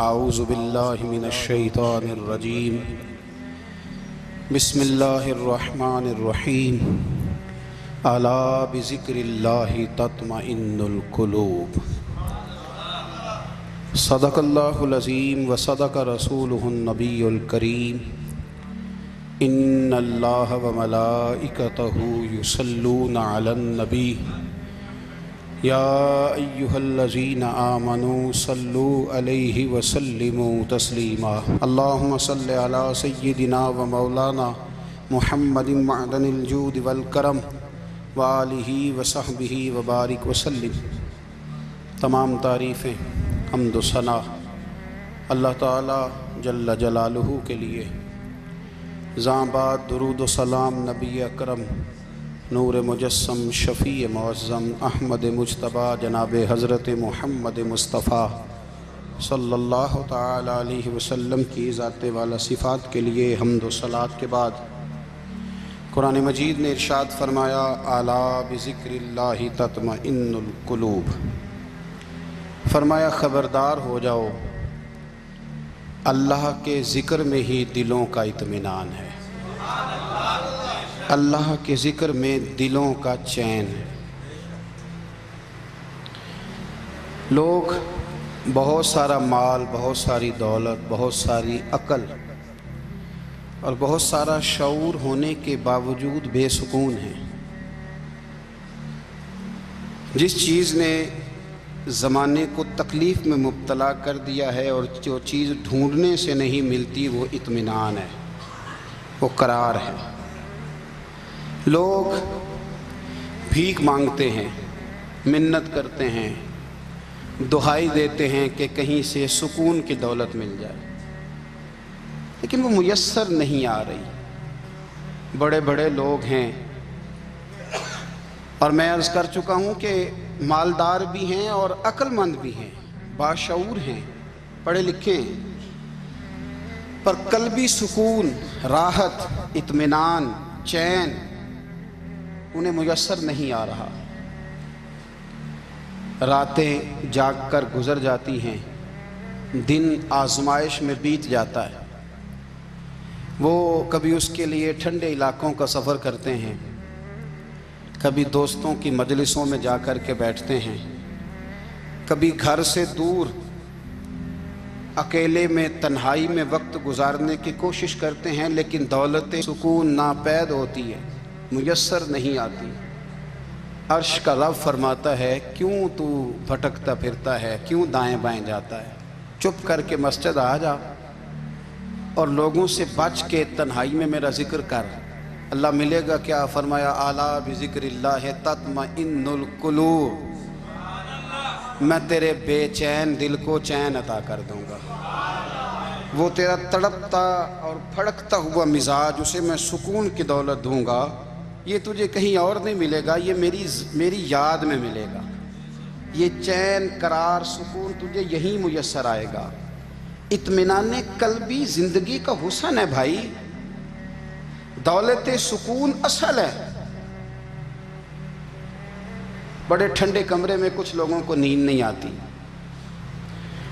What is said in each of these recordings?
اعوذ باللہ من الشیطان الرجیم بسم اللہ الرحمن الرحیم الا بذکر اللہ تطمئن القلوب صدق اللہ العظیم وصدق رسولہ النبی الکریم ان اللہ وملائکتہ یصلون علی النبی یا ایہا الذین آمنوا صلوا علیہ وسلموا تسلیما اللہم صل علی سیدنا و مولانا محمد معدن الجود والکرم وآلہ وصحبہ وبارک وسلم۔ تمام تعریفیں حمد و ثنا اللہ تعالی جل جلالہ کے لیے۔ زاں بعد درود و سلام نبی اکرم نور مجسم شفیع معظم احمد مجتبی جناب حضرت محمد مصطفیٰ صلی اللہ تعالی علیہ وسلم کی ذات والا صفات کے لیے حمد و صلوات کے بعد قرآن مجید نے ارشاد فرمایا الا بذکر اللہ تطمئن القلوب، فرمایا خبردار ہو جاؤ اللہ کے ذکر میں ہی دلوں کا اطمینان ہے، اللہ کے ذکر میں دلوں کا چین ہے۔ لوگ بہت سارا مال، بہت ساری دولت، بہت ساری عقل اور بہت سارا شعور ہونے کے باوجود بے سکون ہیں۔ جس چیز نے زمانے کو تکلیف میں مبتلا کر دیا ہے اور جو چیز ڈھونڈنے سے نہیں ملتی وہ اطمینان ہے، وہ قرار ہے۔ لوگ بھیک مانگتے ہیں، منت کرتے ہیں، دہائی دیتے ہیں کہ کہیں سے سکون کی دولت مل جائے، لیکن وہ میسر نہیں آ رہی۔ بڑے بڑے لوگ ہیں اور میں عرض کر چکا ہوں کہ مالدار بھی ہیں اور عقل مند بھی ہیں، باشعور ہیں، پڑھے لکھے ہیں، پر قلبی سکون، راحت، اطمینان، چین انہیں میسر نہیں آ رہا۔ راتیں جاگ کر گزر جاتی ہیں، دن آزمائش میں بیت جاتا ہے۔ وہ کبھی اس کے لیے ٹھنڈے علاقوں کا سفر کرتے ہیں، کبھی دوستوں کی مجلسوں میں جا کر کے بیٹھتے ہیں، کبھی گھر سے دور اکیلے میں تنہائی میں وقت گزارنے کی کوشش کرتے ہیں، لیکن دولت سکون ناپید ہوتی ہے، میسر نہیں آتی۔ عرش کا رب فرماتا ہے کیوں تو بھٹکتا پھرتا ہے، کیوں دائیں بائیں جاتا ہے؟ چپ کر کے مسجد آ جا اور لوگوں سے بچ کے تنہائی میں میرا ذکر کر۔ اللہ ملے گا کیا؟ فرمایا اعلیٰ بذکر اللہ تطمئن القلوب، میں تیرے بے چین دل کو چین عطا کر دوں گا۔ وہ تیرا تڑپتا اور پھڑکتا ہوا مزاج، اسے میں سکون کی دولت دوں گا۔ یہ تجھے کہیں اور نہیں ملے گا، یہ میری یاد میں ملے گا۔ یہ چین، قرار، سکون تجھے یہیں میسر آئے گا۔ اطمینان قلبی زندگی کا حسن ہے بھائی، دولت سکون اصل ہے۔ بڑے ٹھنڈے کمرے میں کچھ لوگوں کو نیند نہیں آتی،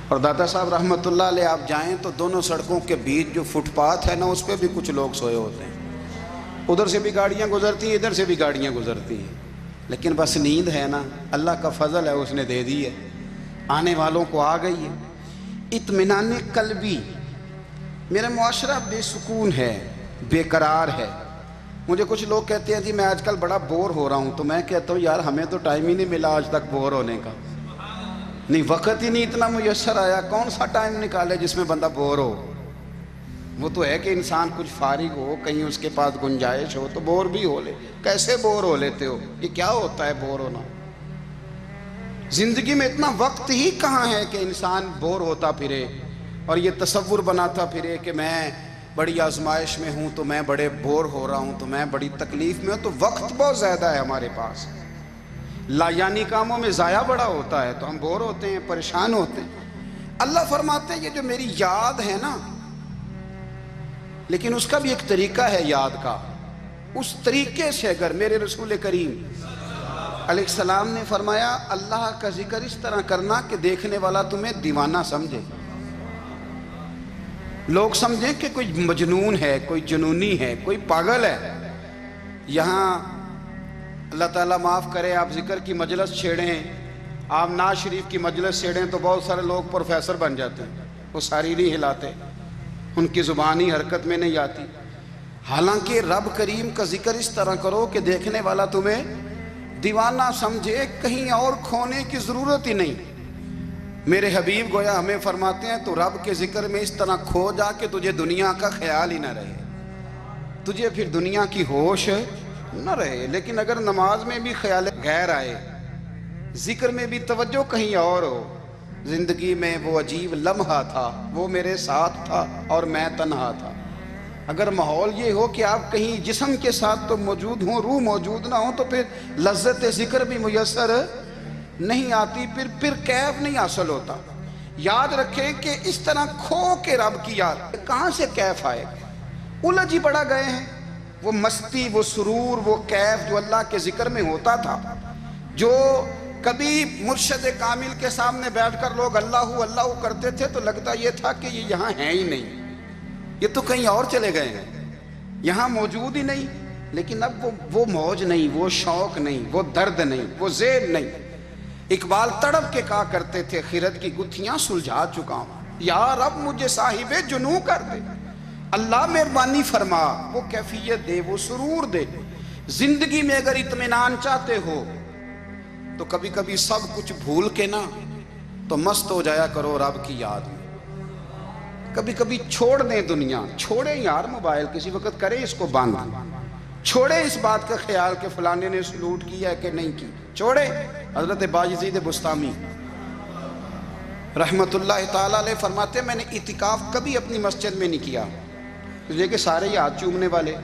اور داتا صاحب رحمۃ اللہ علیہ آپ جائیں تو دونوں سڑکوں کے بیچ جو فٹ پاتھ ہے نا، اس پہ بھی کچھ لوگ سوئے ہوتے ہیں۔ ادھر سے بھی گاڑیاں گزرتی ہیں، ادھر سے بھی گاڑیاں گزرتی ہیں، لیکن بس نیند ہے نا، اللہ کا فضل ہے، اس نے دے دی ہے، آنے والوں کو آ گئی ہے۔ اطمینان قلبی، میرا معاشرہ بے سکون ہے، بے قرار ہے۔ مجھے کچھ لوگ کہتے ہیں جی میں آج کل بڑا بور ہو رہا ہوں، تو میں کہتا ہوں یار ہمیں تو ٹائم ہی نہیں ملا آج تک بور ہونے کا، نہیں وقت ہی نہیں اتنا میسر آیا، کون سا ٹائم نکالے جس میں بندہ بور ہو؟ وہ تو ہے کہ انسان کچھ فارغ ہو، کہیں اس کے پاس گنجائش ہو تو بور بھی ہو لے۔ کیسے بور ہو لیتے ہو؟ یہ کیا ہوتا ہے بور ہونا؟ زندگی میں اتنا وقت ہی کہاں ہے کہ انسان بور ہوتا پھرے اور یہ تصور بناتا پھرے کہ میں بڑی آزمائش میں ہوں، تو میں بڑے بور ہو رہا ہوں، تو میں بڑی تکلیف میں ہوں۔ تو وقت بہت زیادہ ہے ہمارے پاس، لا یعنی کاموں میں ضائع بڑا ہوتا ہے، تو ہم بور ہوتے ہیں، پریشان ہوتے ہیں۔ اللہ فرماتے ہیں یہ جو میری یاد ہے نا، لیکن اس کا بھی ایک طریقہ ہے یاد کا، اس طریقے سے اگر میرے رسول کریم علیہ السلام نے فرمایا اللہ کا ذکر اس طرح کرنا کہ دیکھنے والا تمہیں دیوانہ سمجھے۔ لوگ سمجھیں کہ کوئی مجنون ہے، کوئی جنونی ہے، کوئی پاگل ہے۔ یہاں اللہ تعالیٰ معاف کرے، آپ ذکر کی مجلس چھیڑیں، آپ نعت شریف کی مجلس چھیڑیں تو بہت سارے لوگ پروفیسر بن جاتے ہیں، وہ ساری نہیں ہلاتے، ان کی زبانی حرکت میں نہیں آتی۔ حالانکہ رب کریم کا ذکر اس طرح کرو کہ دیکھنے والا تمہیں دیوانہ سمجھے، کہیں اور کھونے کی ضرورت ہی نہیں۔ میرے حبیب گویا ہمیں فرماتے ہیں تو رب کے ذکر میں اس طرح کھو جا کہ تجھے دنیا کا خیال ہی نہ رہے، تجھے پھر دنیا کی ہوش نہ رہے۔ لیکن اگر نماز میں بھی خیال غیر آئے، ذکر میں بھی توجہ کہیں اور ہو، زندگی میں وہ عجیب لمحہ تھا، وہ میرے ساتھ تھا اور میں تنہا تھا، اگر ماحول یہ ہو کہ آپ کہیں جسم کے ساتھ تو موجود ہوں، روح موجود نہ ہو، تو پھر لذت ذکر بھی میسر نہیں آتی، پھر کیف نہیں حاصل ہوتا۔ یاد رکھیں کہ اس طرح کھو کے رب کی یاد کہاں سے کیف آئے؟ الجھ ہی پڑا گئے ہیں۔ وہ مستی، وہ سرور، وہ کیف جو اللہ کے ذکر میں ہوتا تھا، جو کبھی مرشد کامل کے سامنے بیٹھ کر لوگ اللہ اللہ کرتے تھے تو لگتا یہ تھا کہ یہ یہاں ہیں ہی نہیں، یہ تو کہیں اور چلے گئے ہیں، یہاں موجود ہی نہیں۔ لیکن اب وہ موج نہیں، وہ شوق نہیں، وہ درد نہیں، وہ زیر نہیں۔ اقبال تڑپ کے کہا کرتے تھے خرد کی گتھیاں سلجھا چکا ہوں، یا رب مجھے صاحب جنوں کر دے، اللہ مہربانی فرما، وہ کیفیت دے، وہ سرور دے۔ زندگی میں اگر اطمینان چاہتے ہو تو کبھی کبھی سب کچھ بھول کے نا تو مست ہو جایا کرو رب کی یاد میں۔ کبھی کبھی چھوڑ دیں دنیا، چھوڑیں یار موبائل، کسی وقت کریں اس کو بند، چھوڑیں اس بات کا خیال کہ فلانے نے سلوٹ کیا ہے کہ نہیں کی، چھوڑیں۔ حضرت باجزید بستامی رحمت اللہ تعالیٰ علیہ فرماتے ہیں میں نے اعتکاف کبھی اپنی مسجد میں نہیں کیا، اس لیے کہ سارے ہی ہاتھ چومنے والے،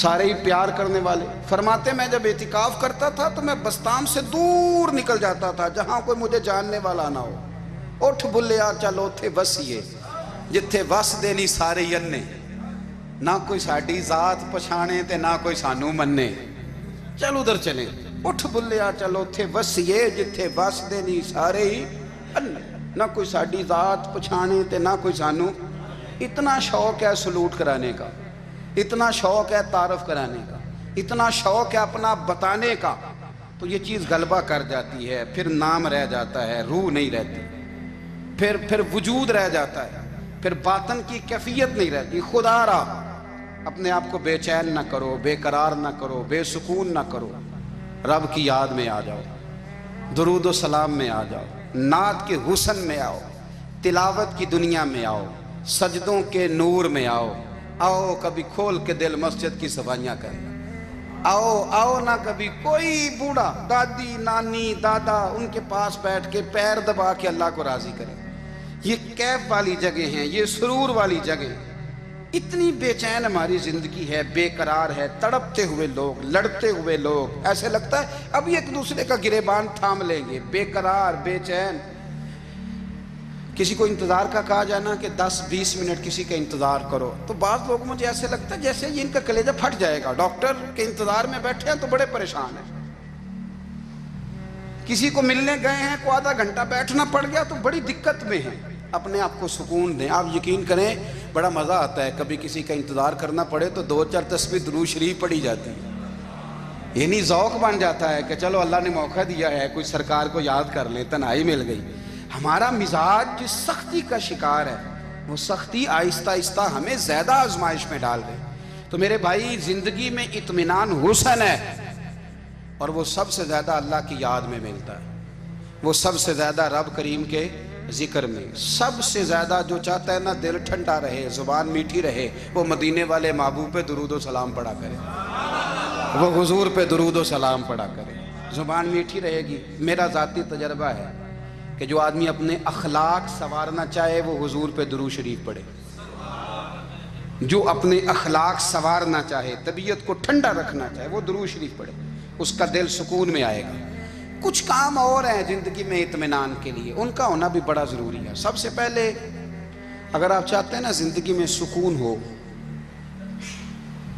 سارے ہی پیار کرنے والے۔ فرماتے میں جب اعتکاف کرتا تھا تو میں بستام سے دور نکل جاتا تھا جہاں کوئی مجھے جاننے والا نہ ہو۔ اٹھ بلیا چلو تھے وسیے جتھے وس دے نہیں سارے ینے، نہ کوئی ساڈی ذات پچھانے تے نہ کوئی سانو مننے، چل ادھر چلیں۔ اٹھ بلیا چلو تھے وسیے جتھے وس دے نہیں سارے ہی انے، نہ کوئی ساڈی ذات پچھانے تے نہ کوئی سانو۔ اتنا شوق ہے سلوٹ کرانے کا، اتنا شوق ہے تعارف کرانے کا، اتنا شوق ہے اپنا بتانے کا، تو یہ چیز غلبہ کر جاتی ہے، پھر نام رہ جاتا ہے، روح نہیں رہتی، پھر وجود رہ جاتا ہے، پھر باطن کی کیفیت نہیں رہتی۔ خدا را اپنے آپ کو بے چین نہ کرو، بے قرار نہ کرو، بے سکون نہ کرو، رب کی یاد میں آ جاؤ، درود و سلام میں آ جاؤ، نعت کے حسن میں آؤ، تلاوت کی دنیا میں آؤ، سجدوں کے نور میں آؤ۔ آؤ کبھی کھول کے دل مسجد کی صفائیاں کریں، آؤ نہ کبھی کوئی بوڑھا، دادی، نانی، دادا، ان کے پاس بیٹھ کے پیر دبا کے اللہ کو راضی کریں۔ یہ کیف والی جگہ ہیں، یہ سرور والی جگہ۔ اتنی بے چین ہماری زندگی ہے، بے قرار ہے، تڑپتے ہوئے لوگ، لڑتے ہوئے لوگ، ایسے لگتا ہے ابھی ایک دوسرے کا گریبان تھام لیں گے، بے قرار، بے چین۔ کسی کو انتظار کا کہا جانا کہ 10-20 منٹ کسی کا انتظار کرو تو بعض لوگ مجھے ایسے لگتا ہے جیسے یہ ان کا کلیجہ پھٹ جائے گا، ڈاکٹر کے انتظار میں بیٹھے ہیں تو بڑے پریشان ہیں۔ کسی کو ملنے گئے ہیں کو آدھا گھنٹہ بیٹھنا پڑ گیا تو بڑی دقت میں ہیں۔ اپنے آپ کو سکون دیں۔ آپ یقین کریں بڑا مزہ آتا ہے، کبھی کسی کا انتظار کرنا پڑے تو 2-4 تسبیح درود شریف پڑھی جاتی ہے، یعنی ذوق بن جاتا ہے کہ چلو اللہ نے موقع دیا ہے، کوئی سرکار کو یاد کر لیں، تنہائی مل گئی۔ ہمارا مزاج جس سختی کا شکار ہے، وہ سختی آہستہ آہستہ ہمیں زیادہ آزمائش میں ڈال گئی۔ تو میرے بھائی زندگی میں اطمینان حسن ہے، اور وہ سب سے زیادہ اللہ کی یاد میں ملتا ہے، وہ سب سے زیادہ رب کریم کے ذکر میں۔ سب سے زیادہ جو چاہتا ہے نا دل ٹھنڈا رہے، زبان میٹھی رہے، وہ مدینے والے محبوب پہ درود و سلام پڑھا کرے، وہ حضور پہ درود و سلام پڑھا کرے، زبان میٹھی رہے گی۔ میرا ذاتی تجربہ ہے کہ جو آدمی اپنے اخلاق سنوارنا چاہے وہ حضور پہ درود شریف پڑھے، جو اپنے اخلاق سنوارنا چاہے، طبیعت کو ٹھنڈا رکھنا چاہے، وہ درود شریف پڑھے، اس کا دل سکون میں آئے گا۔ کچھ کام اور ہیں زندگی میں اطمینان کے لیے، ان کا ہونا بھی بڑا ضروری ہے۔ سب سے پہلے اگر آپ چاہتے ہیں نا زندگی میں سکون ہو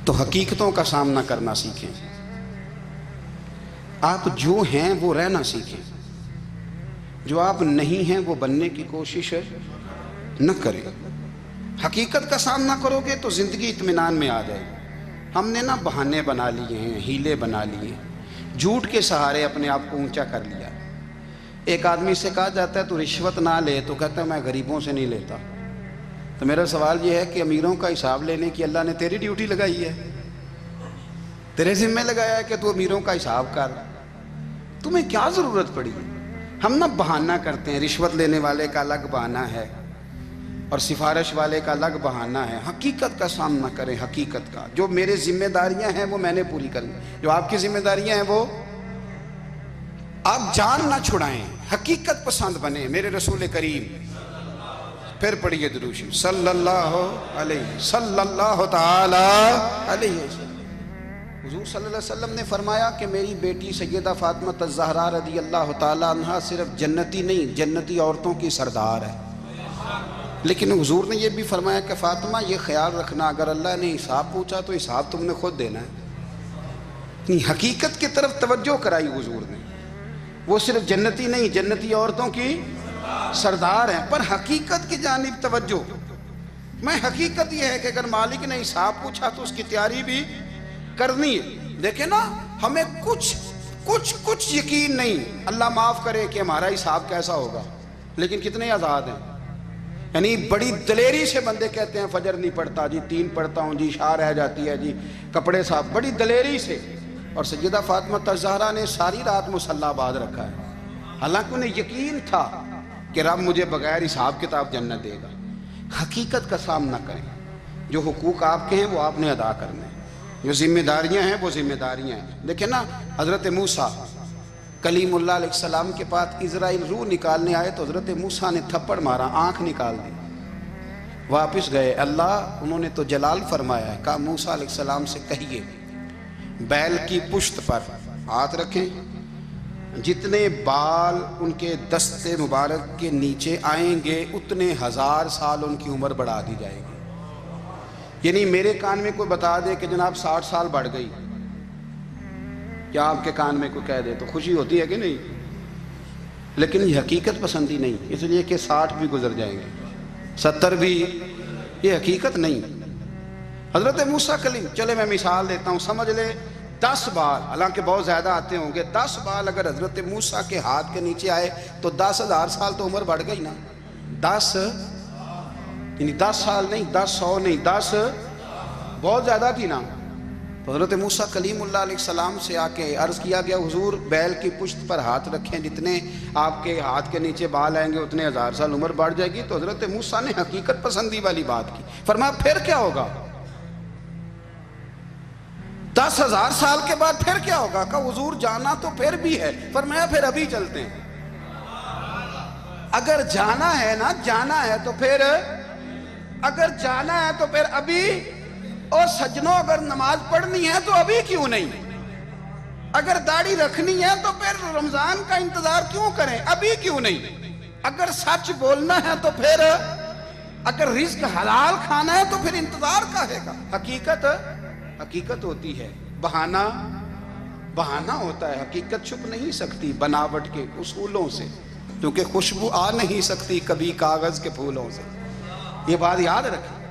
تو حقیقتوں کا سامنا کرنا سیکھیں۔ آپ جو ہیں وہ رہنا سیکھیں، جو آپ نہیں ہیں وہ بننے کی کوشش نہ کریں۔ حقیقت کا سامنا کرو گے تو زندگی اطمینان میں آ جائے گی۔ ہم نے نا بہانے بنا لیے ہیں، ہیلے بنا لیے ہیں، جھوٹ کے سہارے اپنے آپ کو اونچا کر لیا۔ ایک آدمی سے کہا جاتا ہے تو رشوت نہ لے، تو کہتا ہے میں غریبوں سے نہیں لیتا۔ تو میرا سوال یہ ہے کہ امیروں کا حساب لینے کی اللہ نے تیری ڈیوٹی لگائی ہے، تیرے ذمہ لگایا ہے کہ تو امیروں کا حساب کر، تمہیں کیا ضرورت پڑی؟ ہم نا بہانہ کرتے ہیں، رشوت لینے والے کا الگ بہانہ ہے اور سفارش والے کا الگ بہانہ ہے۔ حقیقت کا سامنا کریں، حقیقت کا۔ جو میرے ذمہ داریاں ہیں وہ میں نے پوری کرنی، جو آپ کی ذمہ داریاں ہیں وہ آپ جان نہ چھڑائیں، حقیقت پسند بنیں۔ میرے رسول کریم، پھر پڑھیے درود شریف صلی اللہ تعالی علیہ وسلم۔ حضور صلی اللہ علیہ وسلم نے فرمایا کہ میری بیٹی سیدہ فاطمہ الزہرا رضی اللہ تعالی عنہا صرف جنتی نہیں، جنتی عورتوں کی سردار ہے۔ لیکن حضور نے یہ بھی فرمایا کہ فاطمہ یہ خیال رکھنا اگر اللہ نے حساب پوچھا تو حساب تم نے خود دینا ہے۔ حقیقت کی طرف توجہ کرائی حضور نے، وہ صرف جنتی نہیں، جنتی عورتوں کی سردار ہیں، پر حقیقت کی جانب توجہ۔ میں حقیقت یہ ہے کہ اگر مالک نے حساب پوچھا تو اس کی تیاری بھی کرنی ہے۔ دیکھیں نا، ہمیں کچھ یقین نہیں، اللہ معاف کرے کہ ہمارا حساب کیسا ہوگا، لیکن کتنے آزاد ہیں۔ یعنی بڑی دلیری سے بندے کہتے ہیں فجر نہیں پڑھتا جی، 3 پڑھتا ہوں جی، شاہ رہ جاتی ہے جی، کپڑے صاف، بڑی دلیری سے۔ اور سیدہ فاطمہ الزہرا نے ساری رات مصلی آباد رکھا ہے، حالانکہ انہیں یقین تھا کہ رب مجھے بغیر حساب کتاب جنت دے گا۔ حقیقت کا سامنا کریں، جو حقوق آپ کے ہیں وہ آپ نے ادا کرنے ہیں، جو ذمہ داریاں ہیں وہ ذمہ داریاں ہیں۔ دیکھیں نا، حضرت موسیٰ کلیم اللہ علیہ السلام کے پاس اسرائیل روح نکالنے آئے تو حضرت موسیٰ نے تھپڑ مارا، آنکھ نکال دی، واپس گئے۔ اللہ انہوں نے تو جلال فرمایا ہے، کہا موسیٰ علیہ السلام سے کہیے بیل کی پشت پر ہاتھ رکھیں، جتنے بال ان کے دستے مبارک کے نیچے آئیں گے اتنے 1000 سال ان کی عمر بڑھا دی جائے گی۔ یعنی میرے کان میں کوئی بتا دے کہ جناب 60 سال بڑھ گئی، کیا آپ کے کان میں کوئی کہہ دے تو خوشی ہوتی ہے کہ نہیں؟ لیکن یہ حقیقت پسندی نہیں، اس لیے کہ 60 بھی گزر جائیں گے، 70 بھی، یہ حقیقت نہیں۔ حضرت موسیٰ کلیم، چلے میں مثال دیتا ہوں، سمجھ لے 10 بال، حالانکہ بہت زیادہ آتے ہوں گے، 10 بال اگر حضرت موسیٰ کے ہاتھ کے نیچے آئے تو 10,000 سال تو عمر بڑھ گئی نا۔ 10 یعنی 10 سال نہیں، 10 100 نہیں، 10 بہت زیادہ تھی نا۔ تو حضرت موسیٰ کلیم اللہ علیہ السلام سے آ کے عرض کیا گیا، حضور بیل کی پشت پر ہاتھ رکھیں، جتنے آپ کے ہاتھ کے نیچے بال آئیں گے اتنے 1000 سال عمر بڑھ جائے گی۔ تو حضرت موسیٰ نے حقیقت پسندی والی بات کی، فرمایا پھر کیا ہوگا؟ 10,000 سال کے بعد پھر کیا ہوگا؟ کہا حضور جانا تو پھر بھی ہے، فرمایا پھر ابھی چلتے ہیں۔ اگر جانا ہے نا، جانا ہے تو پھر، اگر جانا ہے تو پھر ابھی۔ اور سجنوں، اگر نماز پڑھنی ہے تو ابھی کیوں نہیں؟ اگر داڑھی رکھنی ہے تو پھر رمضان کا انتظار کیوں کریں، ابھی کیوں نہیں؟ اگر سچ بولنا ہے تو پھر، اگر رزق حلال کھانا ہے تو پھر انتظار کا ہے گا۔ حقیقت ہوتی ہے، بہانہ ہوتا ہے، حقیقت چھپ نہیں سکتی بناوٹ کے اصولوں سے، کیونکہ خوشبو آ نہیں سکتی کبھی کاغذ کے پھولوں سے۔ یہ بات یاد رکھیں،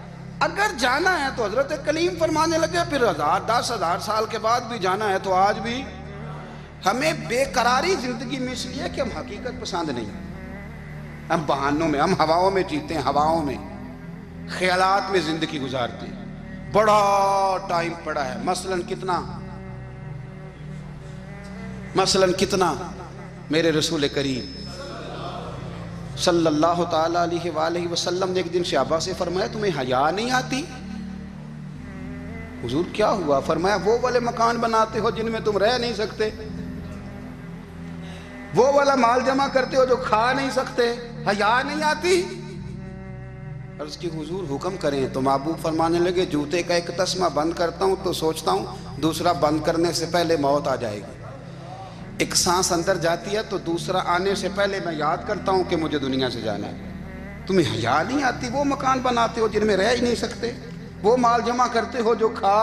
اگر جانا ہے تو حضرت کلیم فرمانے لگے پھر 10,000 سال کے بعد بھی جانا ہے تو آج بھی۔ ہمیں بے قراری زندگی میں اس لیے کہ ہم حقیقت پسند نہیں، ہم بہانوں میں، ہم ہواؤں میں جیتے ہیں، ہواؤں میں، خیالات میں زندگی گزارتے ہیں۔ بڑا ٹائم پڑا ہے، مثلاً کتنا میرے رسول کریم صلی اللہ تعالیٰ علیہ وآلہ وسلم نے ایک دن صحابہ سے فرمایا تمہیں حیا نہیں آتی؟ حضور کیا ہوا؟ فرمایا وہ والے مکان بناتے ہو جن میں تم رہ نہیں سکتے، وہ والا مال جمع کرتے ہو جو کھا نہیں سکتے، حیا نہیں آتی؟ عرض کی حضور حکم کریں، تو محبوب فرمانے لگے جوتے کا ایک تسمہ بند کرتا ہوں تو سوچتا ہوں دوسرا بند کرنے سے پہلے موت آ جائے گی، ایک سانس اندر جاتی ہے تو دوسرا آنے سے پہلے میں یاد کرتا ہوں کہ مجھے دنیا سے جانا ہے۔ تمہیں حیا نہیں آتی؟ وہ مکان بناتے ہو جن میں رہ ہی نہیں سکتے، وہ مال جمع کرتے ہو جو کھا۔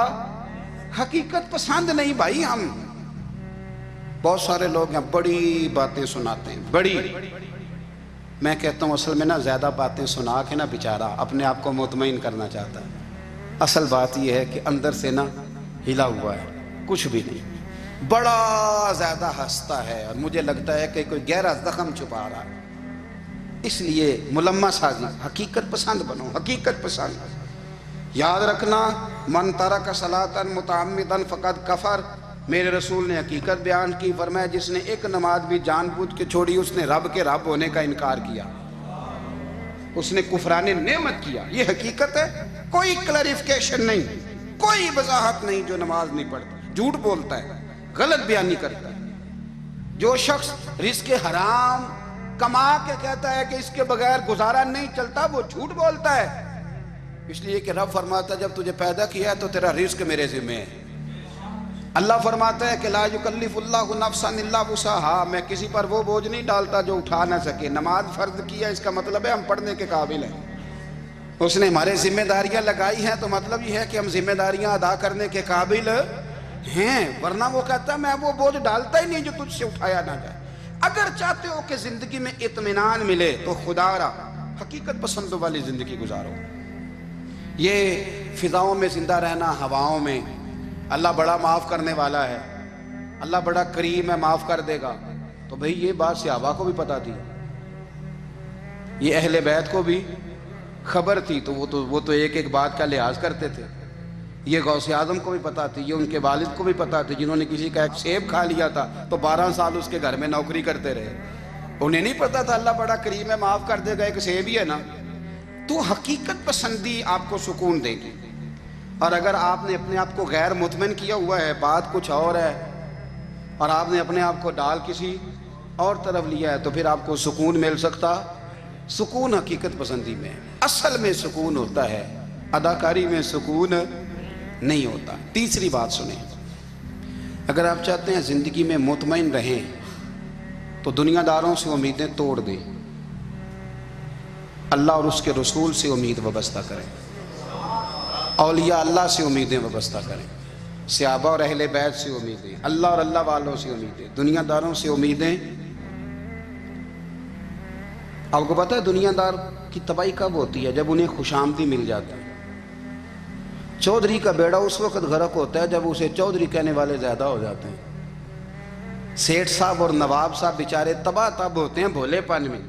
حقیقت پسند نہیں بھائی ہم۔ بہت سارے لوگ ہیں بڑی باتیں سناتے ہیں، بڑی میں کہتا ہوں اصل میں نا زیادہ باتیں سنا کے نا بیچارہ اپنے آپ کو مطمئن کرنا چاہتا ہے، اصل بات یہ ہے کہ اندر سے نا ہلا ہوا ہے، کچھ بھی نہیں، بڑا زیادہ ہنستا ہے اور مجھے لگتا ہے کہ کوئی گہرا زخم چھپا رہا ہے۔ اس لیے ملمہ سازی، حقیقت پسند بنو، حقیقت پسند۔ یاد رکھنا، من ترک صلاۃ متعمدا فقد کفر، میرے رسول نے حقیقت بیان کی، فرمایا جس نے ایک نماز بھی جان بوجھ کے چھوڑی اس نے رب کے رب ہونے کا انکار کیا، اس نے کفران نعمت کیا۔ یہ حقیقت ہے، کوئی کلیریفیکیشن نہیں، کوئی وضاحت نہیں۔ جو نماز نہیں پڑھتا، جھوٹ بولتا ہے، غلط بیانی کرتا ہے، جو شخص رزق حرام کما کے کہتا ہے کہ اس کے بغیر گزارا نہیں چلتا، وہ جھوٹ بولتا ہے۔ اس لیے کہ رب فرماتا ہے جب تجھے پیدا کیا ہے تو تیرا رزق میرے ذمہ ہے۔ اللہ فرماتا ہے کہ لا یکلف اللہ نفسا الا وسعہا، میں کسی پر وہ بوجھ نہیں ڈالتا جو اٹھا نہ سکے۔ نماز فرض کیا، اس کا مطلب ہے ہم پڑھنے کے قابل ہیں، اس نے ہمارے ذمہ داریاں لگائی ہیں، تو مطلب یہ ہے کہ ہم ذمہ داریاں ادا کرنے کے قابل ہیں، ورنہ وہ کہتا ہے میں وہ بوجھ ڈالتا ہی نہیں جو تجھ سے اٹھایا نہ جائے۔ اگر چاہتے ہو کہ زندگی میں اطمینان ملے تو خدا را حقیقت پسندوں والی زندگی گزارو۔ یہ فضاؤں میں زندہ رہنا، ہواؤں میں، اللہ بڑا معاف کرنے والا ہے، اللہ بڑا کریم ہے، معاف کر دے گا، تو بھئی یہ بات صحابہ کو بھی پتا تھی، یہ اہل بیت کو بھی خبر تھی، تو وہ تو ایک ایک بات کا لحاظ کرتے تھے۔ یہ غوث اعظم کو بھی پتا تھی، یہ ان کے والد کو بھی پتا تھی، جنہوں نے کسی کا ایک سیب کھا لیا تھا تو 12 سال اس کے گھر میں نوکری کرتے رہے، انہیں نہیں پتا تھا اللہ بڑا کریم ہے، معاف کر دے گا، ایک سیب ہی ہے نا۔ تو حقیقت پسندی آپ کو سکون دے گی، اور اگر آپ نے اپنے آپ کو غیر مطمئن کیا ہوا ہے، بات کچھ اور ہے، اور آپ نے اپنے آپ کو ڈال کسی اور طرف لیا ہے، تو پھر آپ کو سکون مل سکتا؟ سکون حقیقت پسندی میں، اصل میں سکون ہوتا ہے، اداکاری میں سکون نہیں ہوتا۔ تیسری بات سنیں، اگر آپ چاہتے ہیں زندگی میں مطمئن رہیں تو دنیا داروں سے امیدیں توڑ دیں، اللہ اور اس کے رسول سے امید وابستہ کریں، اولیاء اللہ سے امیدیں وابستہ کریں، صحابہ اور اہل بیت سے امیدیں، اللہ اور اللہ والوں سے امیدیں، دنیا داروں سے امیدیں۔ آپ کو پتہ ہے دنیا دار کی تباہی کب ہوتی ہے؟ جب انہیں خوشامدی مل جاتی ہے۔ چودھری کا بیڑا اس وقت غرق ہوتا ہے جب اسے چودھری کہنے والے زیادہ ہو جاتے ہیں۔ سیٹھ صاحب اور نواب صاحب بیچارے تباہ تب ہوتے ہیں بھولے پن میں،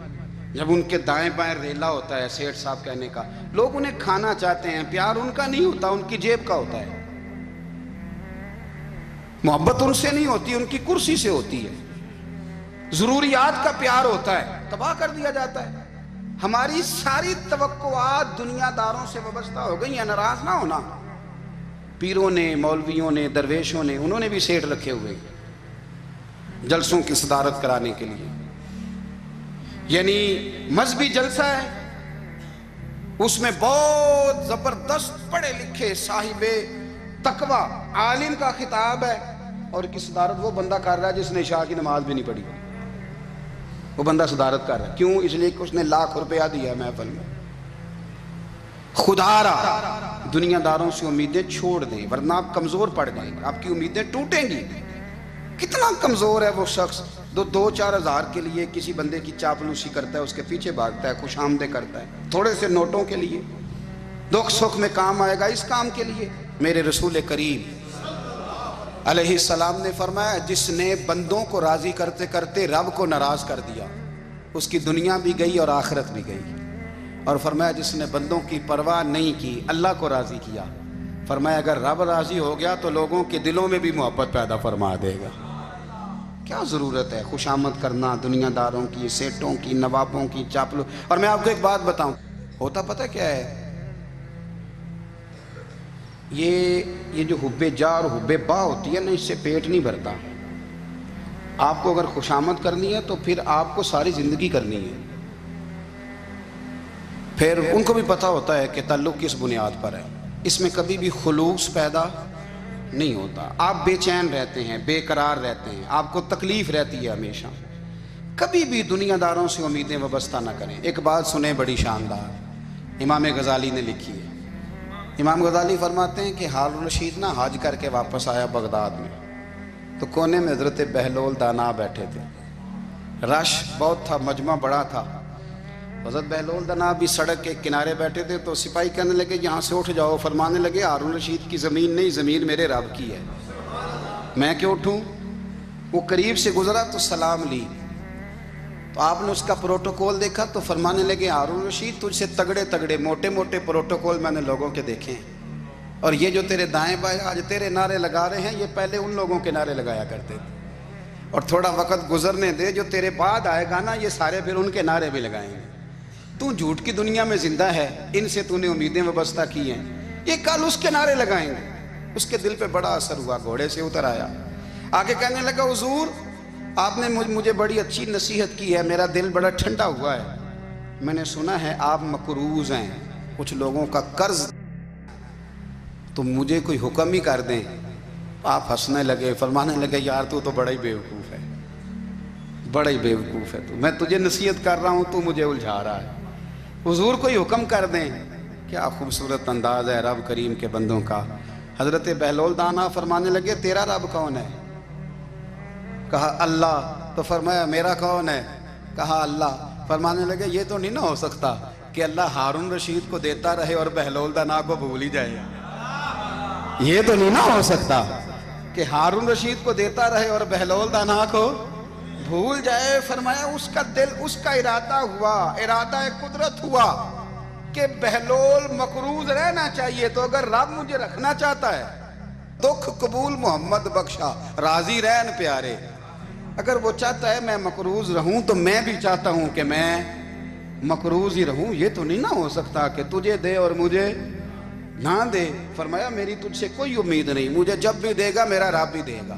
جب ان کے دائیں بائیں ریلا ہوتا ہے سیٹھ صاحب کہنے کا، لوگ انہیں کھانا چاہتے ہیں، پیار ان کا نہیں ہوتا، ان کی جیب کا ہوتا ہے، محبت ان سے نہیں ہوتی، ان کی کرسی سے ہوتی ہے، ضروریات کا پیار ہوتا ہے، تباہ کر دیا جاتا ہے۔ ہماری ساری توقعات دنیا داروں سے وابستہ ہو گئی ہیں، ناراض نہ ہونا۔ پیروں نے، مولویوں نے، درویشوں نے، انہوں نے بھی سیٹ رکھے ہوئے جلسوں کی صدارت کرانے کے لیے، یعنی مذہبی جلسہ ہے، اس میں بہت زبردست پڑھے لکھے صاحب تقوی عالم کا خطاب ہے، اور کی صدارت وہ بندہ کر رہا ہے جس نے عشاء کی نماز بھی نہیں پڑھی، وہ بندہ صدارت کر رہا ہے۔ کیوں؟ اس لیے کہ اس نے لاکھ روپیہ دیا محفل میں۔ خدا را دنیا داروں سے امیدیں چھوڑ دیں، ورنہ آپ کمزور پڑ جائیں گے، آپ کی امیدیں ٹوٹیں گی۔ کتنا کمزور ہے وہ شخص جو 2-4 ہزار کے لیے کسی بندے کی چاپلوسی کرتا ہے، اس کے پیچھے بھاگتا ہے، خوش آمدیں کرتا ہے، تھوڑے سے نوٹوں کے لیے، دکھ سکھ میں کام آئے گا اس کام کے لیے۔ میرے رسول کریم علیہ السلام نے فرمایا جس نے بندوں کو راضی کرتے کرتے رب کو ناراض کر دیا، اس کی دنیا بھی گئی اور آخرت بھی گئی، اور فرمایا جس نے بندوں کی پرواہ نہیں کی، اللہ کو راضی کیا، فرمایا اگر رب راضی ہو گیا تو لوگوں کے دلوں میں بھی محبت پیدا فرما دے گا۔ کیا ضرورت ہے خوشامد کرنا دنیا داروں کی، سیٹوں کی، نوابوں کی، چاپلو۔ اور میں آپ کو ایک بات بتاؤں، ہوتا پتہ کیا ہے؟ یہ جو حب جا اور حب با ہوتی ہے نا، اس سے پیٹ نہیں بھرتا۔ آپ کو اگر خوشامد کرنی ہے تو پھر آپ کو ساری زندگی کرنی ہے۔ پھر ان کو بھی پتہ ہوتا ہے کہ تعلق کس بنیاد پر ہے، اس میں کبھی بھی خلوص پیدا نہیں ہوتا۔ آپ بے چین رہتے ہیں، بے قرار رہتے ہیں، آپ کو تکلیف رہتی ہے ہمیشہ۔ کبھی بھی دنیا داروں سے امیدیں وابستہ نہ کریں۔ ایک بات سنیں بڑی شاندار، امام غزالی نے لکھی ہے۔ امام غزالی فرماتے ہیں کہ ہارون رشید نا حج کر کے واپس آیا بغداد میں، تو کونے میں حضرت بہلول دانا بیٹھے تھے، رش بہت تھا، مجمع بڑا تھا، حضرت بہلول دنا بھی سڑک کے کنارے بیٹھے تھے تو سپاہی کہنے لگے یہاں سے اٹھ جاؤ، فرمانے لگے ہارون رشید کی زمین نہیں، زمین میرے رب کی ہے، میں کیوں اٹھوں؟ وہ قریب سے گزرا تو سلام لی، تو آپ نے اس کا پروٹوکول دیکھا تو فرمانے لگے ہارون رشید تجھ سے تگڑے تگڑے موٹے موٹے پروٹوکول میں نے لوگوں کے دیکھے ہیں، اور یہ جو تیرے دائیں بائیں آج تیرے نعرے لگا رہے ہیں یہ پہلے ان لوگوں کے نعرے لگایا کرتے تھے، اور تھوڑا وقت گزرنے دے، جو تیرے بعد آئے گا نا یہ سارے پھر ان کے نعرے بھی لگائیں گے۔ تو جھوٹ کی دنیا میں زندہ ہے، ان سے تو نے امیدیں وابستہ کی ہیں، یہ کل اس کے نعرے لگائیں گے۔ اس کے دل پہ بڑا اثر ہوا، گھوڑے سے اتر آیا، آگے کہنے لگا حضور آپ نے مجھے بڑی اچھی نصیحت کی ہے، میرا دل بڑا ٹھنڈا ہوا ہے، میں نے سنا ہے آپ مقروض ہیں، کچھ لوگوں کا قرض، تو مجھے کوئی حکم ہی کر دیں۔ آپ ہنسنے لگے، فرمانے لگے یار تو بڑا ہی بیوقوف ہے، بڑا ہی بیوقوف ہے تو، میں تجھے نصیحت کر رہا ہوں تو مجھے الجھا رہا ہے، حضور کوئی حکم کر دیں۔ کیا خوبصورت انداز ہے رب کریم کے بندوں کا۔ حضرت بہلول دانا فرمانے لگے تیرا رب کون ہے؟ کہا اللہ، تو فرمایا میرا کون ہے؟ کہا اللہ۔ فرمانے لگے یہ تو نہیں نہ ہو سکتا کہ اللہ ہارون رشید کو دیتا رہے اور بہلول دانا کو بھول ہی جائے، یہ تو نہیں نہ ہو سکتا کہ ہارون رشید کو دیتا رہے اور بہلول دانا کو بھول جائے۔ فرمایا اس کا دل، اس کا ارادہ ہوا، ارادہ قدرت ہوا کہ بہلول مقروض رہنا چاہیے، تو اگر رب مجھے رکھنا چاہتا ہے، دکھ قبول محمد بخشا راضی رہن پیارے، اگر وہ چاہتا ہے میں مقروض رہوں تو میں بھی چاہتا ہوں کہ میں مقروض ہی رہوں، یہ تو نہیں نہ ہو سکتا کہ تجھے دے اور مجھے نہ دے۔ فرمایا میری تجھ سے کوئی امید نہیں، مجھے جب بھی دے گا میرا رب بھی دے گا،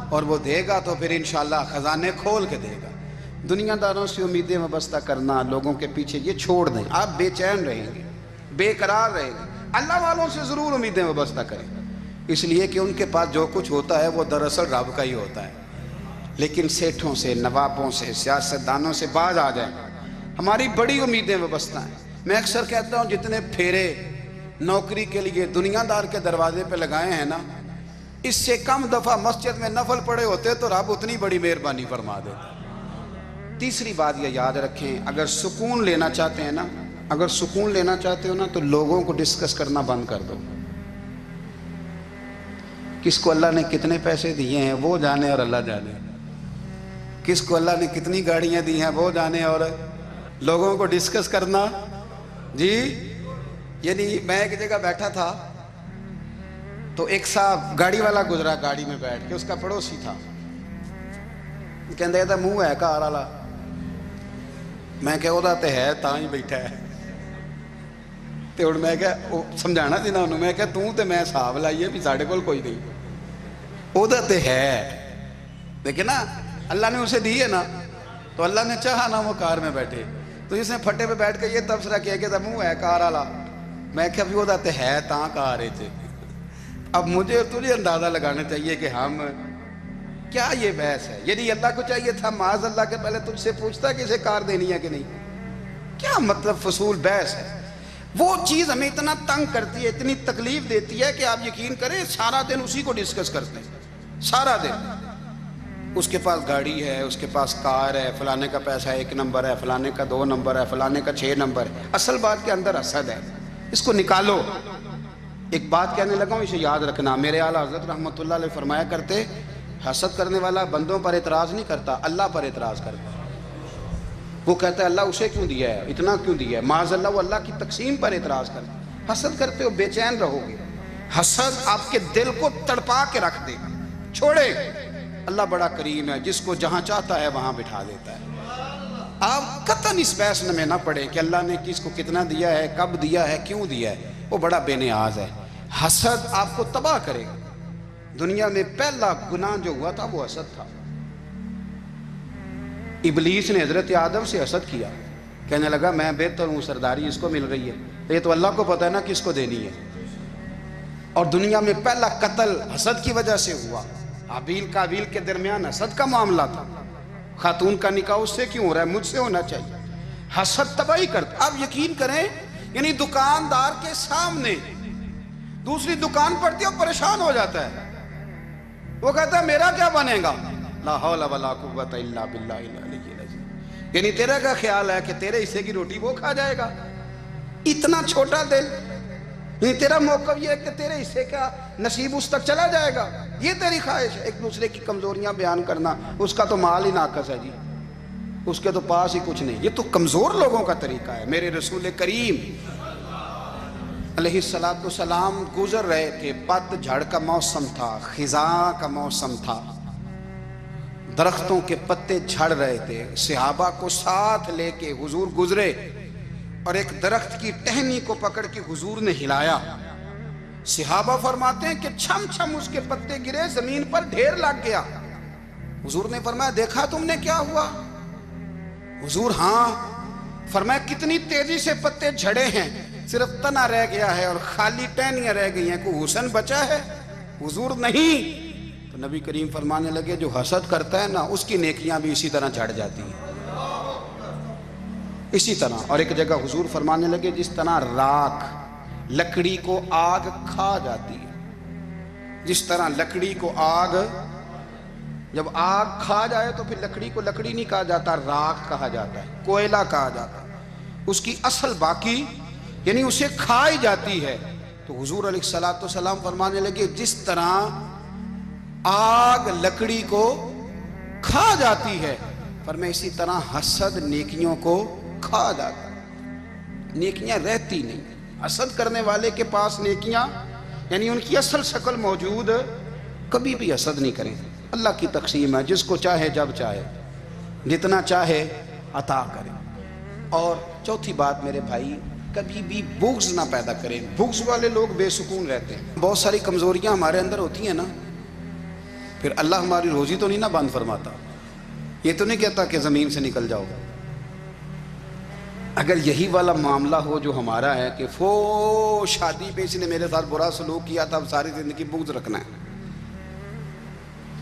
اور وہ دے گا تو پھر انشاءاللہ خزانے کھول کے دے گا۔ دنیا داروں سے امیدیں وابستہ کرنا، لوگوں کے پیچھے، یہ چھوڑ دیں، آپ بے چین رہیں گے، بے قرار رہیں گے۔ اللہ والوں سے ضرور امیدیں وابستہ کریں، اس لیے کہ ان کے پاس جو کچھ ہوتا ہے وہ دراصل رب کا ہی ہوتا ہے، لیکن سیٹھوں سے، نوابوں سے، سیاستدانوں سے باز آ جائیں، ہماری بڑی امیدیں وابستہ ہیں۔ میں اکثر کہتا ہوں جتنے پھیرے نوکری کے لیے دنیا دار کے دروازے پہ لگائے ہیں نا، اس سے کم دفعہ مسجد میں نفل پڑے ہوتے تو رب اتنی بڑی مہربانی فرما دیتا۔ تیسری بات یہ یاد رکھیں، اگر سکون لینا چاہتے ہیں نا، اگر سکون لینا چاہتے ہو نا تو لوگوں کو ڈسکس کرنا بند کر دو۔ کس کو اللہ نے کتنے پیسے دیے ہیں وہ جانے اور اللہ جانے، کس کو اللہ نے کتنی گاڑیاں دی ہیں وہ جانے، اور لوگوں کو ڈسکس کرنا جی۔ یعنی میں ایک جگہ بیٹھا تھا تو ایک صاحب گاڑی والا گزرا، گاڑی میں بیٹھ کے، اس کا پڑوسی تھا، کہندے تھا منہ ہے کار والا، میں کہ وہ تے ہے تاں ہی بیٹھا ہے، تے ہن میں کہ سمجھانا سی نا انہوں، میں کہ توں تے میں حساب لائیے بھی ساڈے کول کوئی نہیں، وہ تے ہے، دیکھیں نا اللہ نے اسے دی ہے نا، تو اللہ نے چاہا نا وہ کار میں بیٹھے، تو اس نے پھٹے پہ بیٹھ کے یہ تبصرہ کیا کہ منہ ہے کار والا، میں کہ ابھی وہ تے ہے تاں کار ہے۔ اب مجھے اور تجھے اندازہ لگانا چاہیے کہ ہم کیا یہ بحث ہے، یعنی اللہ کو چاہیے تھا معاذ اللہ کے پہلے تجھ سے پوچھتا کہ اسے کار دینی ہے کہ نہیں، کیا مطلب فضول بحث ہے۔ وہ چیز ہمیں اتنا تنگ کرتی ہے، اتنی تکلیف دیتی ہے کہ آپ یقین کریں سارا دن اسی کو ڈسکس کرتے ہیں، سارا دن اس کے پاس گاڑی ہے، اس کے پاس کار ہے، فلانے کا پیسہ 1 نمبر ہے، فلانے کا 2 نمبر ہے، فلانے کا 6 نمبر ہے۔ اصل بات کے اندر حسد ہے، اس کو نکالو۔ ایک بات کہنے لگا ہوں، اسے یاد رکھنا، میرے اعلیٰ حضرت رحمۃ اللہ علیہ فرمایا کرتے، حسد کرنے والا بندوں پر اعتراض نہیں کرتا، اللہ پر اعتراض کرتا ہے۔ وہ کہتا ہے اللہ اسے کیوں دیا ہے، اتنا کیوں دیا ہے، معاذ اللہ وہ اللہ کی تقسیم پر اعتراض کرتا ہے۔ حسد کرتے ہو بے چین رہو گے، حسد آپ کے دل کو تڑپا کے رکھ دے گا، چھوڑے۔ اللہ بڑا کریم ہے، جس کو جہاں چاہتا ہے وہاں بٹھا دیتا ہے۔ آپ قطعاً اس بحث میں نہ پڑیں کہ اللہ نے کس کو کتنا دیا ہے، کب دیا ہے، کیوں دیا ہے، وہ بڑا بے نیاز ہے۔ حسد آپ کو تباہ کرے گا۔ دنیا میں پہلا گناہ جو ہوا تھا وہ حسد تھا۔ ابلیس نے حضرت آدم سے حسد کیا، کہنے لگا میں بہتر ہوں، سرداری اس کو مل رہی ہے، یہ تو اللہ کو پتہ ہے نا کس کو دینی ہے۔ اور دنیا میں پہلا قتل حسد کی وجہ سے ہوا، حابیل قابیل کے درمیان حسد کا معاملہ تھا۔ خاتون کا نکاح اس سے کیوں ہو رہا ہے، مجھ سے ہونا چاہیے۔ حسد تباہی کرتا۔ آپ یقین کریں، یعنی دکاندار کے سامنے دوسری دکان پڑتی ہے، پریشان ہو جاتا ہے، وہ کہتا ہے میرا کیا بنے گا، لا حول ولا قوت الا باللہ العلی العظیم۔ یعنی تیرا کیا خیال ہے کہ تیرے حصے کی روٹی وہ کھا جائے گا؟ اتنا چھوٹا دل، یعنی تیرا موقف یہ ہے کہ تیرے حصے کا نصیب اس تک چلا جائے گا، یہ تیری خواہش ہے؟ ایک دوسرے کی کمزوریاں بیان کرنا، اس کا تو مال ہی ناقص ہے جی، اس کے تو پاس ہی کچھ نہیں، یہ تو کمزور لوگوں کا طریقہ ہے۔ میرے رسول کریم علیہ السلام گزر رہے تھے، پت جھڑ کا موسم تھا، خزاں کا موسم تھا، درختوں کے پتے جھڑ رہے تھے، صحابہ کو ساتھ لے کے حضور گزرے اور ایک درخت کی ٹہنی کو پکڑ کے حضور نے ہلایا۔ صحابہ فرماتے ہیں کہ چھم چھم اس کے پتے گرے، زمین پر ڈھیر لگ گیا۔ حضور نے فرمایا دیکھا تم نے کیا ہوا؟ حضور ہاں۔ فرمایا کتنی تیزی سے پتے جھڑے ہیں، صرف تنا رہ گیا ہے اور خالی ٹہنیاں رہ گئی ہیں، کوئی حسن بچا ہے؟ حضور نہیں۔ تو نبی کریم فرمانے لگے جو حسد کرتا ہے نا، اس کی نیکیاں بھی اسی طرح جھڑ جاتی ہیں، اسی طرح۔ اور ایک جگہ حضور فرمانے لگے جس طرح راکھ لکڑی کو آگ کھا جاتی ہے، جس طرح لکڑی کو آگ، جب آگ کھا جائے تو پھر لکڑی کو لکڑی نہیں کہا جاتا، راکھ کہا جاتا ہے، کوئلہ کہا جاتا ہے، اس کی اصل باقی یعنی اسے کھائی جاتی ہے۔ تو حضور علیہ السلام فرمانے لگے جس طرح آگ لکڑی کو کھا جاتی ہے، فرمایا اسی طرح حسد نیکیوں کو کھا جاتا ہے، نیکیاں رہتی نہیں۔ حسد کرنے والے کے پاس نیکیاں یعنی ان کی اصل شکل موجود، کبھی بھی حسد نہیں کریں۔ اللہ کی تقسیم ہے، جس کو چاہے جب چاہے جتنا چاہے عطا کرے۔ اور چوتھی بات میرے بھائی، کبھی بھی بغض نہ پیدا کریں، بغض والے لوگ بے سکون رہتے ہیں۔ بہت ساری کمزوریاں ہمارے اندر ہوتی ہیں نا، پھر اللہ ہماری روزی تو نہیں نہ بند فرماتا، یہ تو نہیں کہتا کہ زمین سے نکل جاؤ۔ اگر یہی والا معاملہ ہو جو ہمارا ہے کہ شادی پہ اس نے میرے ساتھ برا سلوک کیا تھا، اب ساری زندگی بغض رکھنا ہے،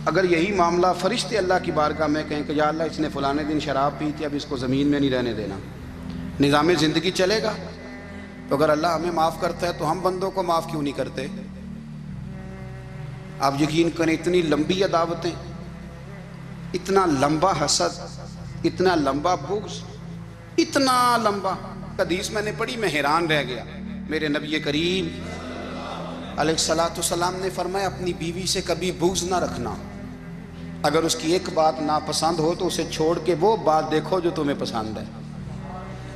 اگر یہی معاملہ فرشتے اللہ کی بارگاہ میں کہیں کہ یا اللہ اس نے فلانے دن شراب پی تھی، اب اس کو زمین میں نہیں رہنے دینا، نظام زندگی چلے گا؟ تو اگر اللہ ہمیں معاف کرتا ہے تو ہم بندوں کو معاف کیوں نہیں کرتے؟ آپ یقین کریں اتنی لمبی عداوتیں، اتنا لمبا حسد، اتنا لمبا بغض، اتنا لمبا۔ حدیث میں نے پڑھی، میں حیران رہ گیا۔ میرے نبی کریم علیہ السلام نے فرمایا اپنی بیوی سے کبھی بغض نہ رکھنا، اگر اس کی ایک بات ناپسند ہو تو اسے چھوڑ کے وہ بات دیکھو جو تمہیں پسند ہے۔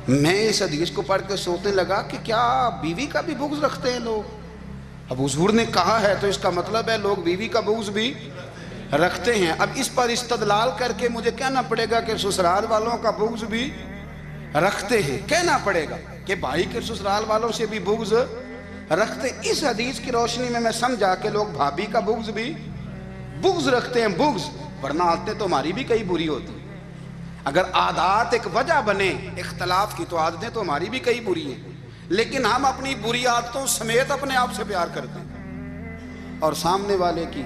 میں اس حدیث کو پڑھ کے سوچنے لگا کہ کیا بیوی کا بھی بغض رکھتے ہیں لوگ؟ اب حضور نے کہا ہے تو اس کا مطلب ہے لوگ بیوی کا بغض بھی رکھتے ہیں۔ اب اس پر استدلال کر کے مجھے کہنا پڑے گا کہ سسرال والوں کا بغض بھی رکھتے ہیں، کہنا پڑے گا کہ بھائی کے سسرال والوں سے بھی بغض رکھتے ہیں۔ اس حدیث کی روشنی میں سمجھا کہ لوگ بھابھی کا بغض بھی بغض رکھتے ہیں، بغض، ورنہ عادتیں تو ہماری بھی کئی بری ہوتی ہیں۔ اگر عادات ایک وجہ بنے اختلاف کی تو عادتیں تو ہماری بھی کئی بری ہیں، لیکن ہم اپنی بری عادتوں سمیت اپنے آپ سے پیار کرتے ہیں، اور سامنے والے کی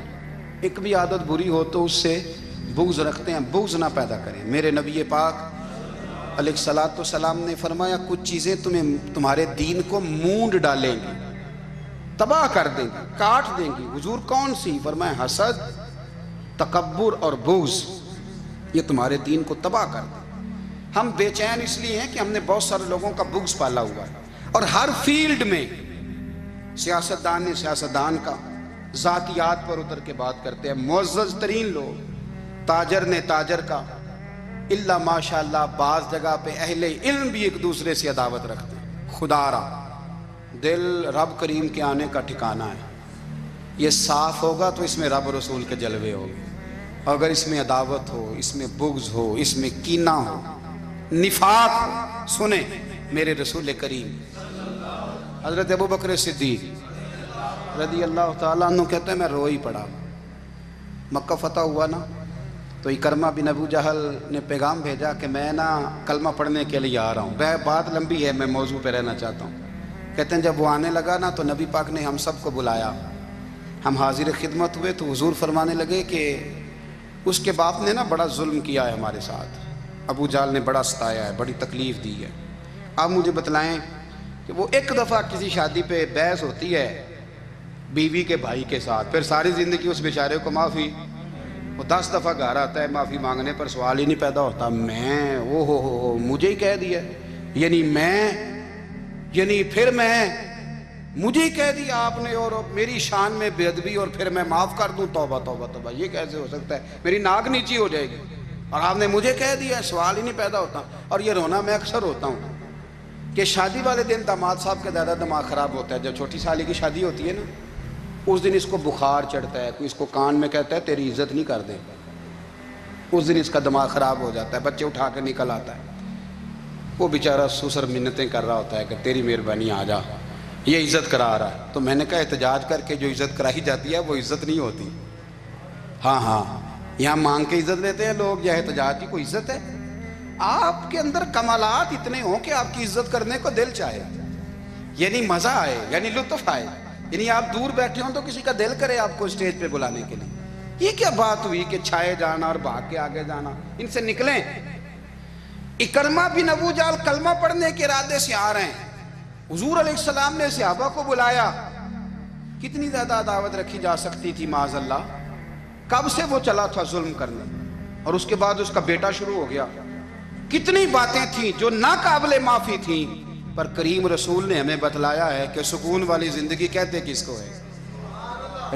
ایک بھی عادت بری ہو تو اس سے بغض رکھتے ہیں۔ بغض نہ پیدا کریں۔ میرے نبی پاک علیہ السلام نے فرمایا کچھ چیزیں تمہارے دین کو مونڈ ڈالیں گی، تباہ کر دیں گی، کاٹ دیں گی۔ حضور کون سی؟ فرمایا حسد، تکبر اور بغض، یہ تمہارے دین کو تباہ کر دیں۔ ہم بے چین اس لیے ہیں کہ ہم نے بہت سارے لوگوں کا بغض پالا ہوا ہے، اور ہر فیلڈ میں سیاستدان نے سیاستدان کا، ذاتیات پر اتر کے بات کرتے ہیں، معزز ترین لوگ، تاجر نے تاجر کا، اللہ ماشاءاللہ بعض جگہ پہ اہل علم بھی ایک دوسرے سے عداوت رکھتے ہیں۔ خدا را دل رب کریم کے آنے کا ٹھکانہ ہے، یہ صاف ہوگا تو اس میں رب رسول کے جلوے ہوگے، اگر اس میں عداوت ہو، اس میں بغض ہو، اس میں کینہ ہو، نفاق ہو۔ سنیں میرے رسول کریم حضرت ابوبکر صدیق رضی اللہ تعالیٰ عنہ کہتے ہیں میں رو ہی پڑا۔ مکہ فتح ہوا نا تو اکرمہ بن ابو جہل نے پیغام بھیجا کہ میں نا کلمہ پڑھنے کے لیے آ رہا ہوں۔ بات لمبی ہے، میں موضوع پہ رہنا چاہتا ہوں۔ کہتے ہیں جب وہ آنے لگا نا تو نبی پاک نے ہم سب کو بلایا، ہم حاضر خدمت ہوئے تو حضور فرمانے لگے کہ اس کے باپ نے نا بڑا ظلم کیا ہے ہمارے ساتھ، ابو جہل نے بڑا ستایا ہے، بڑی تکلیف دی ہے۔ آپ مجھے بتلائیں کہ وہ ایک دفعہ کسی شادی پہ بحث ہوتی ہے بیوی کے بھائی کے ساتھ، پھر ساری زندگی اس بیچارے کو معافی وہ 10 دفعہ گھر آتا ہے معافی مانگنے پر سوال ہی نہیں پیدا ہوتا میں ہو مجھے ہی کہہ دیا، یعنی پھر مجھے ہی کہہ دیا آپ نے اور میری شان میں بے ادبی اور پھر میں معاف کر دوں؟ توبہ توبہ توبہ، یہ کیسے ہو سکتا ہے؟ میری ناک نیچی ہو جائے گی اور آپ نے مجھے کہہ دیا، سوال ہی نہیں پیدا ہوتا۔ اور یہ رونا میں اکثر ہوتا ہوں کہ شادی والے دن داماد صاحب کا زیادہ دماغ خراب ہوتا ہے۔ جب چھوٹی سالی کی شادی ہوتی ہے نا، اس دن اس کو بخار چڑھتا ہے، کوئی اس کو کان میں کہتا ہے تیری عزت نہیں کر دے، اس دن اس کا دماغ خراب ہو جاتا ہے، بچے اٹھا کے نکل آتا ہے، وہ بیچارہ سسر منتیں کر رہا ہوتا ہے کہ تیری مہربانی آ جا، یہ عزت کرا رہا ہے۔ تو میں نے کہا احتجاج کر کے جو عزت کرائی جاتی ہے وہ عزت نہیں ہوتی۔ ہاں یہاں مانگ کے عزت لیتے ہیں لوگ، یا احتجاج کی کوئی عزت ہے؟ آپ کے اندر کمالات اتنے ہوں کہ آپ کی عزت کرنے کو دل چاہے، یعنی مزہ آئے، یعنی لطف آئے، یعنی آپ دور بیٹھے ہوں تو کسی کا دل کرے آپ کو اسٹیج پہ بلانے کے لیے۔ یہ کیا بات ہوئی کہ چھائے جانا اور بھاگ کے آگے جانا؟ ان سے نکلیں۔ اکرمہ بن ابو جہل کلمہ پڑھنے کے ارادے سے آ رہے ہیں، حضور علیہ السلام نے صحابہ کو بلایا۔ کتنی زیادہ دعوت رکھی جا سکتی تھی معاذ اللہ؟ کب سے وہ چلا تھا ظلم کرنے، اور اس کے بعد اس کا بیٹا شروع ہو گیا۔ کتنی باتیں تھیں جو ناقابل معافی تھیں، پر کریم رسول نے ہمیں بتلایا ہے کہ سکون والی زندگی کہتے کس کو ہے۔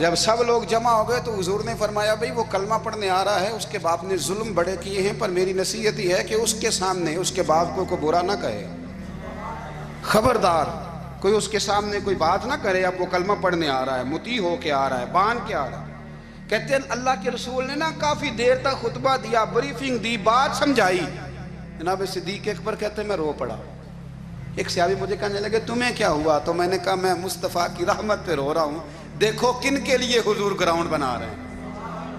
جب سب لوگ جمع ہو گئے تو حضور نے فرمایا بھئی وہ کلمہ پڑھنے آ رہا ہے، اس کے باپ نے ظلم بڑے کیے ہیں، پر میری نصیحت ہی ہے کہ اس کے سامنے اس کے باپ کو کوئی برا نہ کہے، خبردار کوئی اس کے سامنے کوئی بات نہ کرے۔ اب وہ کلمہ پڑھنے آ رہا ہے، مطیع ہو کے آ رہا ہے، بان کے آ رہا ہے۔ کہتے ہیں اللہ کے رسول نے نا کافی دیر تک خطبہ دیا، بریفنگ دی، بات سمجھائی۔ جناب صدیق اکبر کہتے ہیں میں رو پڑا۔ ایک صحابی مجھے کہنے لگے تمہیں کیا ہوا؟ تو میں نے کہا میں مصطفیٰ کی رحمت پہ رو رہا ہوں۔ دیکھو کن کے لیے حضور گراؤنڈ بنا رہے ہیں،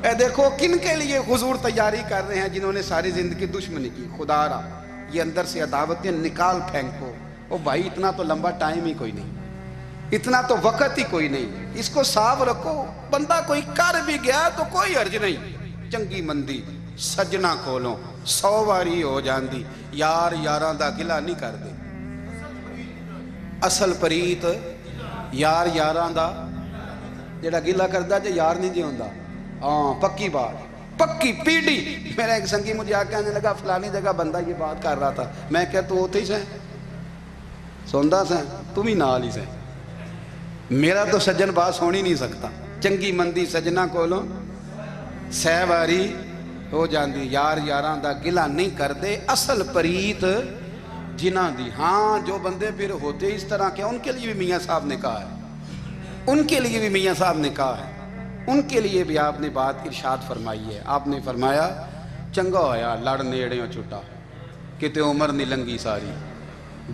اے دیکھو کن کے لیے حضور تیاری کر رہے ہیں، جنہوں نے ساری زندگی دشمنی کی۔ خدا را یہ اندر سے عداوتیں نکال پھینکو۔ او بھائی اتنا تو لمبا ٹائم ہی کوئی نہیں، اتنا تو وقت ہی کوئی نہیں، اس کو صاف رکھو۔ بندہ کوئی کر بھی گیا تو کوئی حرج نہیں، چنگی مندی سجنا کھولو 100 واری ہو جاندی، یار یاراں دا گلہ نہیں کر دے۔ اصل پریت یار یاراں دا جڑا گلہ کردا جے یار نہیں جی ہوندا۔ ہاں پکی بات، پکی پیڑی۔ میرا ایک سنگی مجھے آ کے آنے لگا فلانی جگہ بندہ یہ بات کر رہا تھا، میں کہ تو ہوتے ہی سے سوندا سے تم ہی نال ہی سے، میرا تو سجن باس ہو نہیں سکتا۔ چنگی مندی سجنا کولوں 100 واری ہو جاندی، یار یاراں دا گلہ نہیں کر دے، اصل پریت جنہ دی۔ ہاں جو بندے پھر ہوتے اس طرح کے، ان کے لیے بھی میاں صاحب نے کہا ہے، ان کے لیے بھی میاں صاحب نے کہا ہے، ان کے لیے بھی آپ نے بات ارشاد فرمائی ہے۔ آپ نے فرمایا چنگا ہویا لڑ نیڑیوں چھٹا، کتے عمر نہیں لنگی ساری،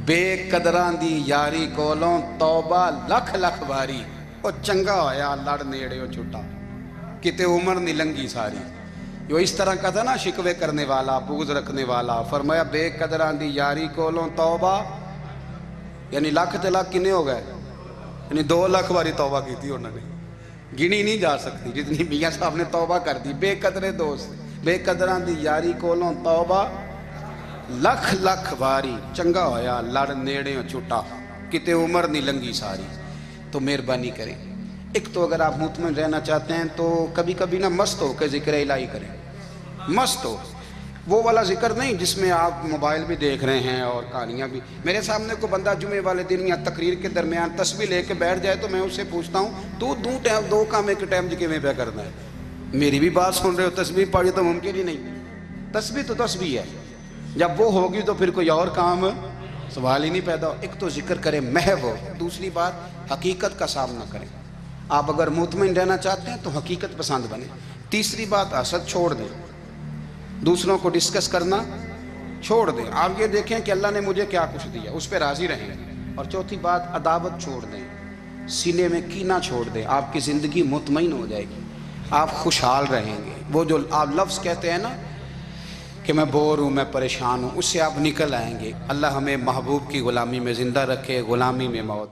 بے قدراں دی یاری کولوں توبہ لکھ لکھ باری۔ او چنگا ہویا لڑ نیڑیوں چھٹا، کتے عمر نہیں لنگی ساری۔ جو اس طرح کا تھا نا شکوے کرنے والا، بغض رکھنے والا، فرمایا بے قدراں دی یاری کولوں توبہ، یعنی لاکھ تے لاکھ کنے ہو گئے، یعنی 2 لاکھ باری توبہ کی تھی انہوں نے، گنی نہیں جا سکتی جتنی میاں صاحب نے توبہ کر دی۔ بے قدرے دوست، بے قدراں دی یاری کولوں توبہ لکھ لکھ باری، چنگا ہویا لڑ نیڑیوں چھٹا، کتے عمر نہیں لنگی ساری۔ تو مہربانی کریں، ایک تو اگر آپ مطمئن رہنا چاہتے ہیں تو کبھی کبھی نا مست ہو کے ذکر الہی کریں۔ مست ہو، وہ والا ذکر نہیں جس میں آپ موبائل بھی دیکھ رہے ہیں اور کہانیاں بھی۔ میرے سامنے کو بندہ جمعے والے دن یا تقریر کے درمیان تسبیح لے کے بیٹھ جائے تو میں اس سے پوچھتا ہوں تو دو کام ایک ٹائم جی میں پہ کرنا ہے؟ میری بھی بات سن رہے ہو، تسبیح پڑھی تو ممکن ہی نہیں۔ تسبیح تو تسبیح ہے، جب وہ ہوگی تو پھر کوئی اور کام سوال ہی نہیں پیدا ہو۔ ایک تو ذکر کریں محو ہو، دوسری بات حقیقت کا سامنا کریں۔ آپ اگر مطمئن رہنا چاہتے ہیں تو حقیقت پسند بنیں۔ تیسری بات حسد چھوڑ دیں، دوسروں کو ڈسکس کرنا چھوڑ دیں۔ آپ یہ دیکھیں کہ اللہ نے مجھے کیا کچھ دیا، اس پہ راضی رہیں۔ اور چوتھی بات عداوت چھوڑ دیں، سینے میں کینہ چھوڑ دیں، آپ کی زندگی مطمئن ہو جائے گی، آپ خوشحال رہیں گے۔ وہ جو آپ لفظ کہتے ہیں نا کہ میں بور ہوں، میں پریشان ہوں، اس سے آپ نکل آئیں گے۔ اللہ ہمیں محبوب کی غلامی میں زندہ رکھے، غلامی میں موت